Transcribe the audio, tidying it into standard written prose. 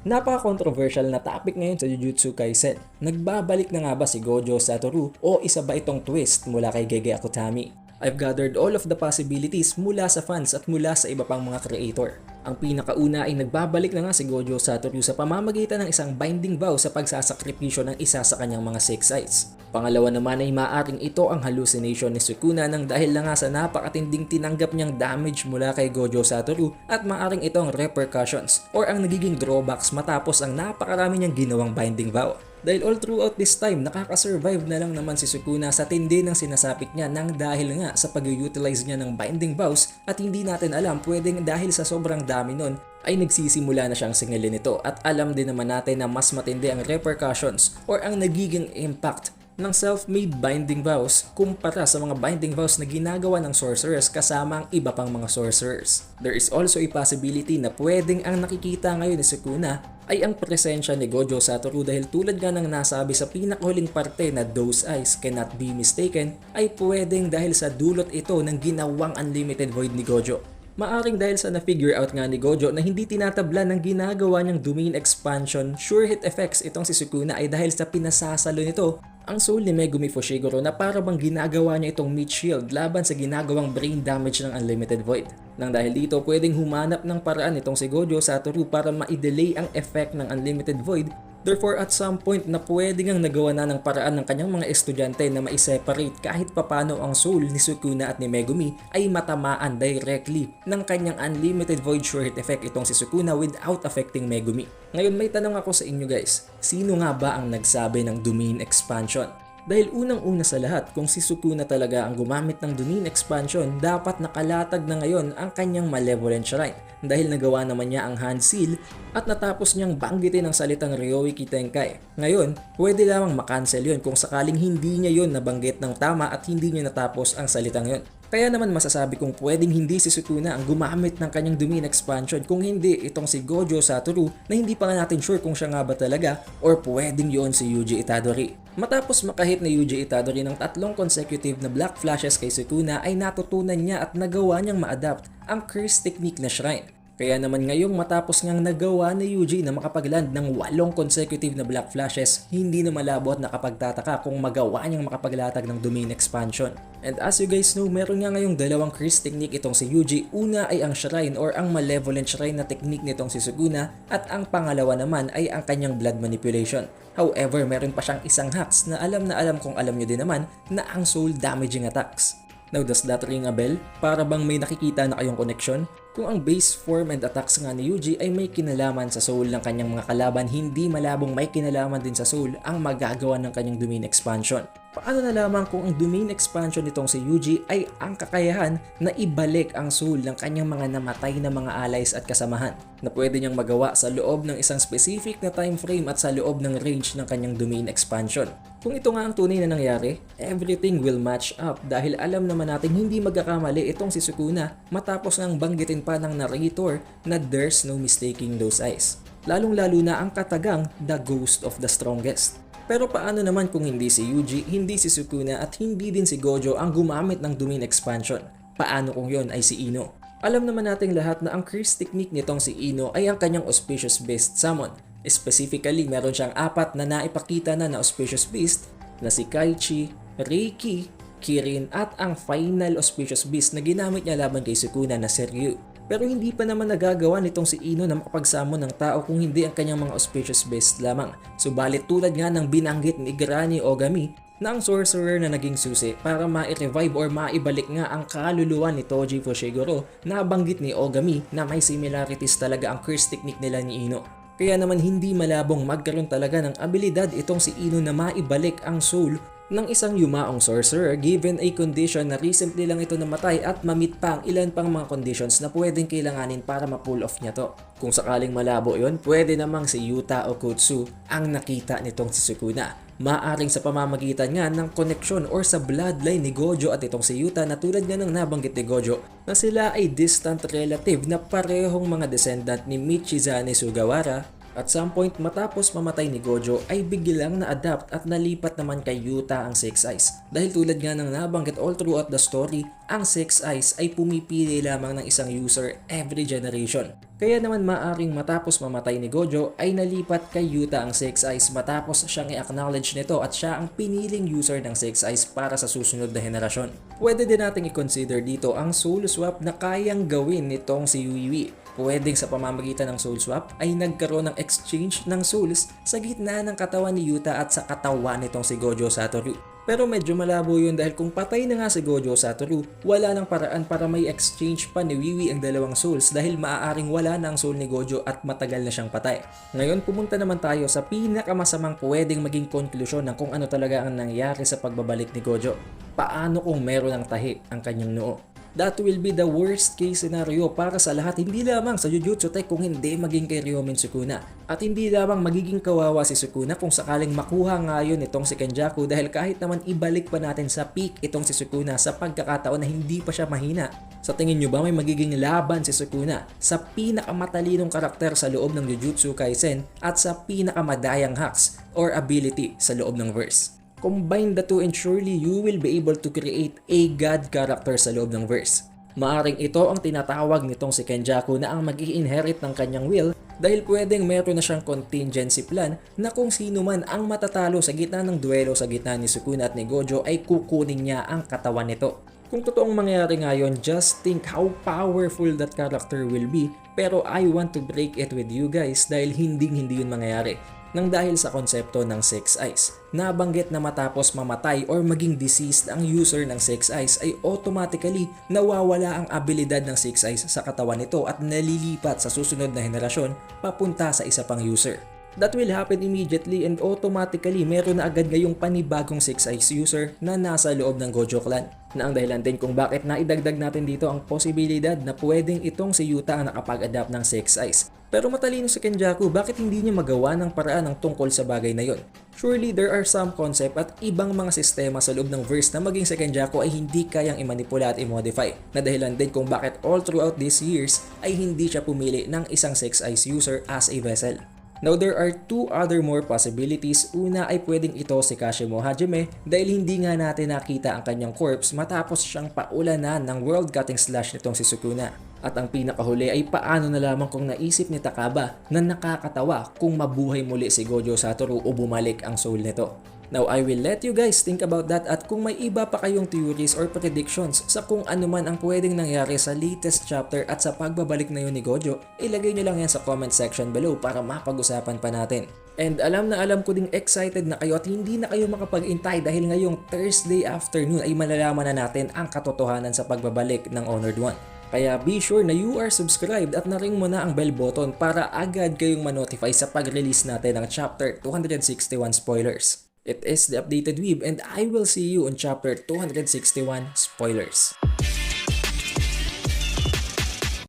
Napaka-controversial na topic ngayon sa Jujutsu Kaisen. Nagbabalik na nga ba si Gojo Satoru o isa ba itong twist mula kay Gege Akutami? I've gathered all of the possibilities mula sa fans at mula sa iba pang mga creator. Ang pinakauna ay nagbabalik na nga si Gojo Satoru sa pamamagitan ng isang binding vow sa pagsasakripisyo ng isa sa kanyang mga six eyes. Pangalawa naman ay maaring ito ang hallucination ni Sukuna nang dahil na nga sa napakatinding tinanggap niyang damage mula kay Gojo Satoru at maaring ito ang repercussions or ang nagiging drawbacks matapos ang napakarami niyang ginawang binding vow. Dahil all throughout this time, nakakasurvive na lang naman si Sukuna sa tindi ng sinasapit niya nang dahil nga sa pag-utilize niya ng binding vows at hindi natin alam pwedeng dahil sa sobrang dami nun ay nagsisimula na siyang singilin ito at alam din naman natin na mas matindi ang repercussions or ang nagiging impact ng self-made binding vows kumpara sa mga binding vows na ginagawa ng sorcerers kasama ang iba pang mga sorcerers. There is also a possibility na pwedeng ang nakikita ngayon ni Sukuna ay ang presensya ni Gojo Satoru dahil tulad nga ng nasabi sa pinakahuling parte na those eyes cannot be mistaken ay pwedeng dahil sa dulot ito ng ginawang unlimited void ni Gojo. Maaring dahil sa na-figure out nga ni Gojo na hindi tinatabla ng ginagawa niyang domain expansion sure hit effects itong si Sukuna ay dahil sa pinasasalo nito ang soul ni Megumi Fushiguro na para bang ginagawa niya itong meat shield laban sa ginagawang brain damage ng Unlimited Void. Nang dahil dito pwedeng humanap ng paraan itong si Gojo Satoru para ma-delay ang effect ng Unlimited Void. Therefore at some point na pwede ngang nagawa na ng paraan ng kanyang mga estudyante na ma-separate kahit papano ang soul ni Sukuna at ni Megumi ay matamaan directly ng kanyang Unlimited Void Sure Hit effect itong si Sukuna without affecting Megumi. Ngayon may tanong ako sa inyo guys, sino nga ba ang nagsabi ng domain expansion? Dahil unang-una sa lahat, kung si Sukuna talaga ang gumamit ng domain expansion, dapat nakalatag na ngayon ang kanyang malevolent shrine. Dahil nagawa naman niya ang hand seal at natapos niyang banggitin ang salitang Ryoiki Tenkai. Ngayon, pwede lamang makancel yun kung sakaling hindi niya yun nabanggit ng tama at hindi niya natapos ang salitang yun. Kaya naman masasabi kong pwedeng hindi si Sukuna ang gumamit ng kanyang domain expansion kung hindi itong si Gojo Satoru na hindi pa nga natin sure kung siya nga ba talaga or pwedeng yun si Yuji Itadori. Matapos makahit na Yuji Itadori ng 3 consecutive na Black Flashes kay Sukuna ay natutunan niya at nagawa niyang ma-adapt ang curse technique na shrine. Kaya naman ngayong matapos ngang nagawa ni Yuji na makapagland ng 8 consecutive na Black Flashes, hindi na malabo at nakapagtataka kung magawa niyang makapaglatag ng domain expansion. And as you guys know, meron nga ngayong 2 curse technique itong si Yuji. Una ay ang shrine or ang malevolent shrine na technique nitong si Sukuna at ang pangalawa naman ay ang kanyang blood manipulation. However, meron pa siyang isang hacks na alam kung alam nyo din naman na ang soul damaging attacks. Now does that ring a bell? Para bang may nakikita na kayong connection? Kung ang base form and attacks nga ni Yuji ay may kinalaman sa soul ng kanyang mga kalaban, hindi malabong may kinalaman din sa soul ang magagawa ng kanyang domain expansion. Paano nalaman kung ang domain expansion nitong si Yuji ay ang kakayahan na ibalik ang soul ng kanyang mga namatay na mga allies at kasamahan na pwede niyang magawa sa loob ng isang specific na time frame at sa loob ng range ng kanyang domain expansion? Kung ito nga ang tunay na nangyari, everything will match up dahil alam naman natin hindi magkakamali itong si Sukuna matapos ngang banggitin pa ng narrator na there's no mistaking those eyes. Lalong-lalo na ang katagang the ghost of the strongest. Pero paano naman kung hindi si Yuji, hindi si Sukuna at hindi din si Gojo ang gumamit ng domain expansion? Paano kung yon ay si Ino? Alam naman nating lahat na ang curse technique nitong si Ino ay ang kanyang auspicious beast summon. Specifically, meron siyang 4 na naipakita na auspicious beast na si Kaichi, Reiki, Kirin at ang final auspicious beast na ginamit niya laban kay Sukuna na si Ryu. Pero hindi pa naman nagagawa nitong si Ino na makapagsamon ng tao kung hindi ang kanyang mga auspicious beast lamang. Subalit tulad nga ng binanggit ni Granny Ogami na ang sorcerer na naging susi para ma-revive or maibalik nga ang kaluluwa ni Toji Fushiguro na banggit ni Ogami na may similarities talaga ang curse technique nila ni Ino. Kaya naman hindi malabong magkaroon talaga ng abilidad itong si Ino na maibalik ang soul ng isang yumaong sorcerer given a condition na recently lang ito namatay at mamit pa ang ilan pang mga conditions na pwedeng kailanganin para ma-pull off niya to. Kung sakaling malabo yon, pwede namang si Yuta Okkotsu ang nakita nitong si Sukuna. Maaring sa pamamagitan nga ng connection or sa bloodline ni Gojo at itong si Yuta na tulad nga ng nabanggit ni Gojo na sila ay distant relative na parehong mga descendant ni Michizane Sugawara At some point matapos mamatay ni Gojo ay biglang na-adapt at nalipat naman kay Yuta ang Six Eyes. Dahil tulad nga ng nabanggit all throughout the story, ang Six Eyes ay pumipili lamang ng isang user every generation. Kaya naman maaring matapos mamatay ni Gojo ay nalipat kay Yuta ang Six Eyes matapos siyang i-acknowledge nito at siya ang piniling user ng Six Eyes para sa susunod na henerasyon. Pwede din nating i-consider dito ang soul swap na kayang gawin nitong si Yui. Pwedeng sa pamamagitan ng soul swap ay nagkaroon ng exchange ng souls sa gitna ng katawan ni Yuta at sa katawan nitong si Gojo Satoru. Pero medyo malabo yun dahil kung patay na nga si Gojo Satoru, wala nang paraan para may exchange pa ni Wiwi ang dalawang souls dahil maaaring wala na ang soul ni Gojo at matagal na siyang patay. Ngayon pumunta naman tayo sa pinakamasamang pwedeng maging konklusyon ng kung ano talaga ang nangyari sa pagbabalik ni Gojo. Paano kung meron ng tahi ang kanyang noo? That will be the worst case scenario para sa lahat, hindi lamang sa Jujutsu Tech kung hindi maging kay Ryomen Sukuna. At hindi lamang magiging kawawa si Sukuna kung sakaling makuha nga yun itong si Kenjaku dahil kahit naman ibalik pa natin sa peak itong si Sukuna sa pagkakataon na hindi pa siya mahina. Sa tingin nyo ba may magiging laban si Sukuna sa pinakamatalinong karakter sa loob ng Jujutsu Kaisen at sa pinakamadayang hacks or ability sa loob ng verse? Combine the two and surely you will be able to create a god character sa loob ng verse. Maaring ito ang tinatawag nitong si Kenjaku na ang mag-i-inherit ng kanyang will dahil pwedeng meron na siyang contingency plan na kung sino man ang matatalo sa gitna ng duelo sa gitna ni Sukuna at ni Gojo ay kukunin niya ang katawan nito. Kung totoong mangyari ngayon, just think how powerful that character will be, pero I want to break it with you guys dahil hindi yun mangyayari. Nang dahil sa konsepto ng Six Eyes. Nabanggit na matapos mamatay or maging deceased ang user ng Six Eyes ay automatically nawawala ang abilidad ng Six Eyes sa katawan nito at nalilipat sa susunod na henerasyon papunta sa isa pang user. That will happen immediately and automatically meron na agad ngayong panibagong Six Eyes user na nasa loob ng Gojo Clan. Na ang dahilan din kung bakit naidagdag natin dito ang posibilidad na pwedeng itong si Yuta ang nakapag-adapt ng Six Eyes. Pero matalino si Kenjaku, bakit hindi niya magawa ng paraan ng tungkol sa bagay na yon? Surely there are some concept at ibang mga sistema sa loob ng verse na maging si Kenjaku ay hindi kayang i-manipula at i-modify. Na dahilan din kung bakit all throughout these years ay hindi siya pumili ng isang Six Eyes user as a vessel. Now there are two other more possibilities. Una ay pwedeng ito si Kashimo Hajime dahil hindi nga natin nakita ang kanyang corpse matapos siyang paulanan ng world cutting slash nitong si Sukuna. At ang pinakahuli ay paano na lamang kung naisip ni Takaba na nakakatawa kung mabuhay muli si Gojo Satoru o bumalik ang soul nito. Now I will let you guys think about that at kung may iba pa kayong theories or predictions sa kung ano man ang pwedeng nangyari sa latest chapter at sa pagbabalik na yun ni Gojo, ilagay nyo lang yan sa comment section below para mapag-usapan pa natin. And alam na alam ko ding excited na kayo at hindi na kayo makapag-intay dahil ngayong Thursday afternoon ay malalaman na natin ang katotohanan sa pagbabalik ng Honored One. Kaya be sure na you are subscribed at na-ring mo na ang bell button para agad kayong manotify sa pag-release natin ng chapter 261 spoilers. It is the Updated Weeb and I will see you on chapter 261 spoilers.